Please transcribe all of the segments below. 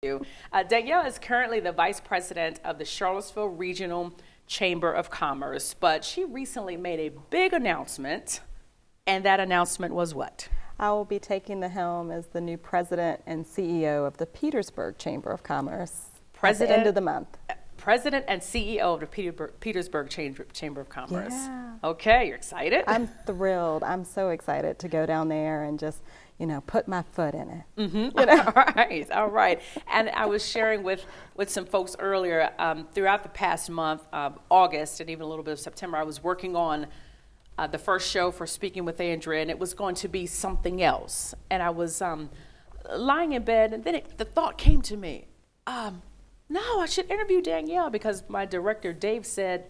you. Danielle is currently the Vice President of the Charlottesville Regional Chamber of Commerce, but she recently made a big announcement, and that announcement was what? I will be taking the helm as the new President and CEO of the Petersburg Chamber of Commerce at the end of the month. President and CEO of the Petersburg Chamber of Commerce. Yeah. Okay, you're excited? I'm thrilled. I'm so excited to go down there and just, put my foot in it. Mm-hmm. All right. And I was sharing with some folks earlier, throughout the past month, August, and even a little bit of September, I was working on the first show for Speaking with Andrea, and it was going to be something else. And I was lying in bed, and then the thought came to me, no, I should interview Danielle, because my director, Dave,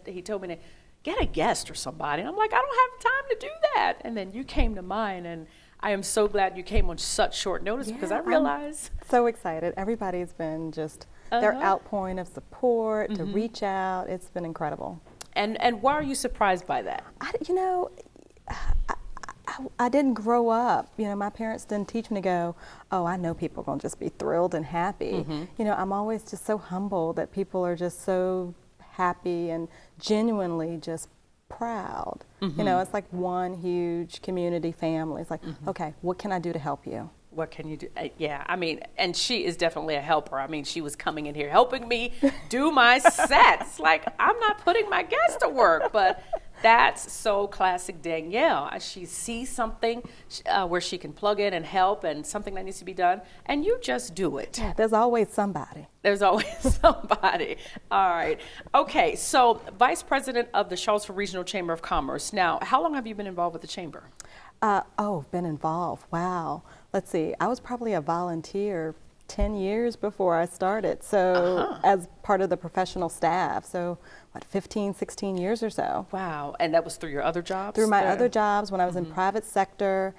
he told me to get a guest or somebody. And I'm like, I don't have time to do that. And then you came to mind, and I am so glad you came on such short notice, because I realized. I'm so excited. Everybody's been just their outpouring of support, to reach out. It's been incredible. And why are you surprised by that? I didn't grow up, my parents didn't teach me to go, oh, I know people are going to just be thrilled and happy. I'm always just so humble that people are just so happy and genuinely just proud. It's like one huge community family. It's like, okay, what can I do to help you? What can you do? Yeah, and she is definitely a helper. She was coming in here helping me do my sets. Like, I'm not putting my guests to work, but that's so classic Danielle. She sees something where she can plug in and help, and something that needs to be done, and you just do it. Yeah, there's always somebody. There's always somebody. All right. Okay, so Vice President of the Charlottesville Regional Chamber of Commerce. Now, how long have you been involved with the chamber? Been involved. Wow. Let's see. I was probably a volunteer 10 years before I started. So as part of the professional staff. So 15, 16 years or so. Wow. And that was through your other jobs? Through my other jobs when I was in private sector.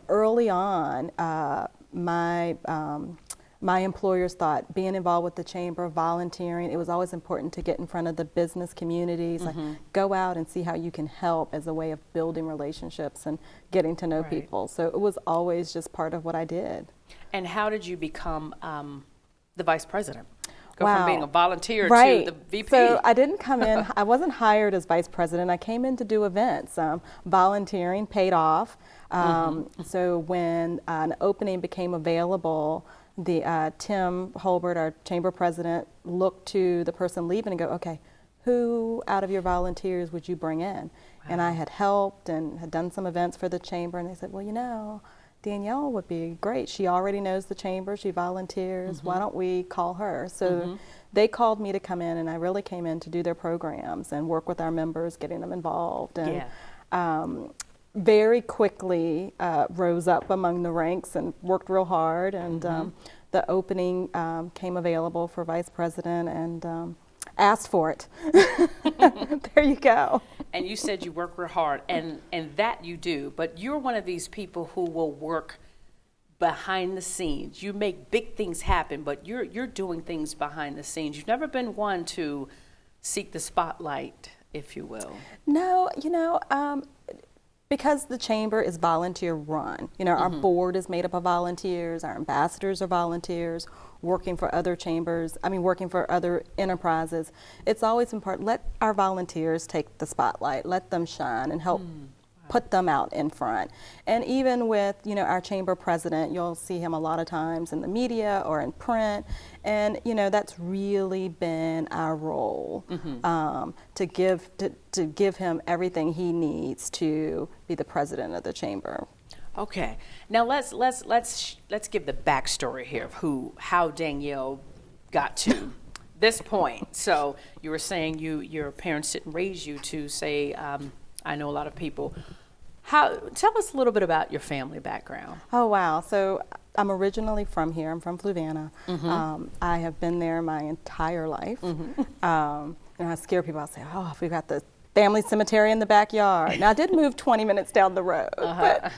Early on, my employers thought being involved with the chamber, volunteering, it was always important to get in front of the business communities, like go out and see how you can help as a way of building relationships and getting to know people. So it was always just part of what I did. And how did you become the vice president? Go from being a volunteer to the VP. So I didn't come in, I wasn't hired as vice president. I came in to do events. Volunteering paid off. So when an opening became available, Tim Holbert, our chamber president, looked to the person leaving and go, okay, who out of your volunteers would you bring in? And I had helped and had done some events for the chamber, and they said, well, Danielle would be great. She already knows the chamber. She volunteers. Why don't we call her? So they called me to come in, and I really came in to do their programs and work with our members, getting them involved. And very quickly rose up among the ranks and worked real hard. And the opening came available for vice president, and asked for it. There you go. And you said you work real hard, and that you do, but you're one of these people who will work behind the scenes. You make big things happen, but you're doing things behind the scenes. You've never been one to seek the spotlight, if you will. No, because the chamber is volunteer run. Our board is made up of volunteers, our ambassadors are volunteers, working for other chambers, working for other enterprises. It's always important, let our volunteers take the spotlight, let them shine and help put them out in front. And even with, our chamber president, you'll see him a lot of times in the media or in print. And, that's really been our role, to give him everything he needs to be the president of the chamber. Okay. Now let's give the backstory here of how Danielle got to this point. So you were saying your parents didn't raise you to say, I know a lot of people. Tell us a little bit about your family background. Oh, wow. So I'm originally from here. I'm from Fluvanna. I have been there my entire life. And I scare people. I say, oh, we've got the family cemetery in the backyard. Now, I did move 20 minutes down the road. But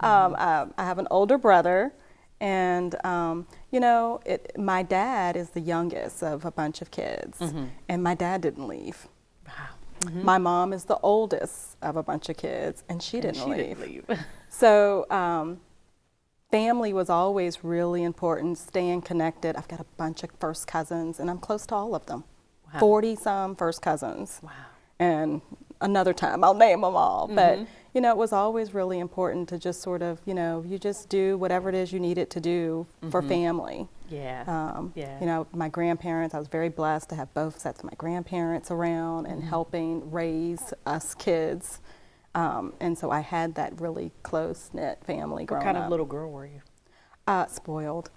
I have an older brother. And, my dad is the youngest of a bunch of kids. And my dad didn't leave. Wow. My mom is the oldest of a bunch of kids, and she didn't leave. So family was always really important, staying connected. I've got a bunch of first cousins, and I'm close to all of them. Wow. 40-some first cousins. Wow. And another time I'll name them all. But, you know, it was always really important to just sort of, you know, you just do whatever it is you need it to do for family. Yeah. You know, my grandparents, I was very blessed to have both sets of my grandparents around and helping raise us kids. And so I had that really close-knit family growing up. What kind of little girl were you? Spoiled.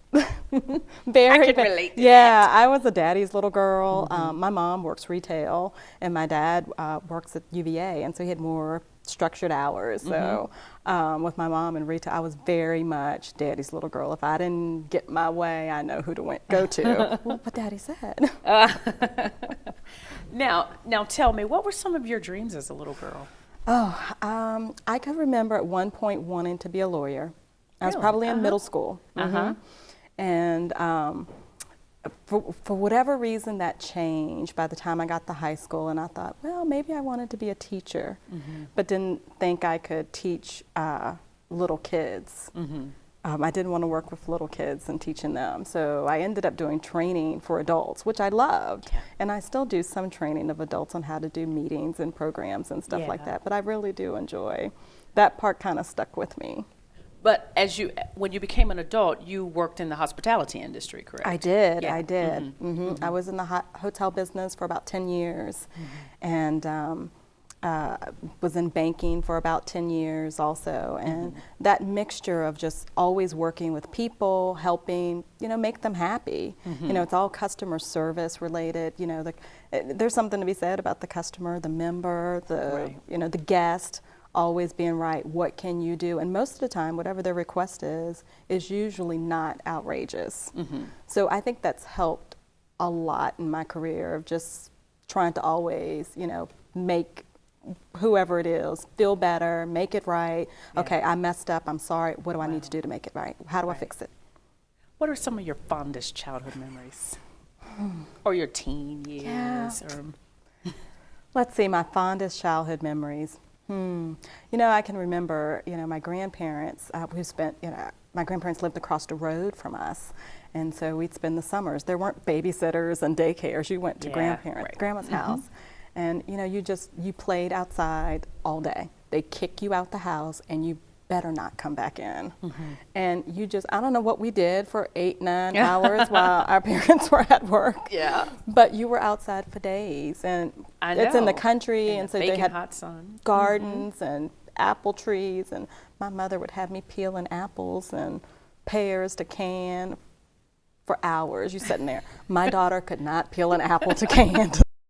Very. I can relate to yeah, I was a daddy's little girl. My mom works retail, and my dad works at UVA, and so he had more structured hours. So with my mom in retail, I was very much daddy's little girl. If I didn't get my way, I know who to go to. Well, what daddy said. Now tell me, what were some of your dreams as a little girl? Oh, I could remember at one point wanting to be a lawyer. I was probably in middle school. And for whatever reason, that changed by the time I got to high school. And I thought, well, maybe I wanted to be a teacher, but didn't think I could teach little kids. I didn't want to work with little kids and teaching them. So I ended up doing training for adults, which I loved. And I still do some training of adults on how to do meetings and programs and stuff like that. But I really do enjoy that part. Kind of stuck with me. But when you became an adult, you worked in the hospitality industry, correct? I did. I did. I was in the hotel business for about 10 years, and was in banking for about 10 years also. And that mixture of just always working with people, helping, you know, make them happy. You know, it's all customer service related. You know, there's something to be said about the customer, the member, you know, the guest. Always being right, what can you do? And most of the time, whatever their request is usually not outrageous. So I think that's helped a lot in my career of just trying to always, you know, make whoever it is feel better, make it right. Okay, I messed up, I'm sorry, what do I need to do to make it right? How do I fix it? What are some of your fondest childhood memories? Or your teen years? Let's see, my fondest childhood memories. You know, I can remember, you know, my grandparents, my grandparents lived across the road from us. And so we'd spend the summers. There weren't babysitters and daycares. You went to grandma's house. And, you know, you played outside all day. They kick you out the house and you better not come back in. And I don't know what we did for 8-9 hours while our parents were at work. But you were outside for days, and it's in the country, and so they had hot sun. Gardens and apple trees, and my mother would have me peeling apples and pears to can for hours. You sitting there. My daughter could not peel an apple to can.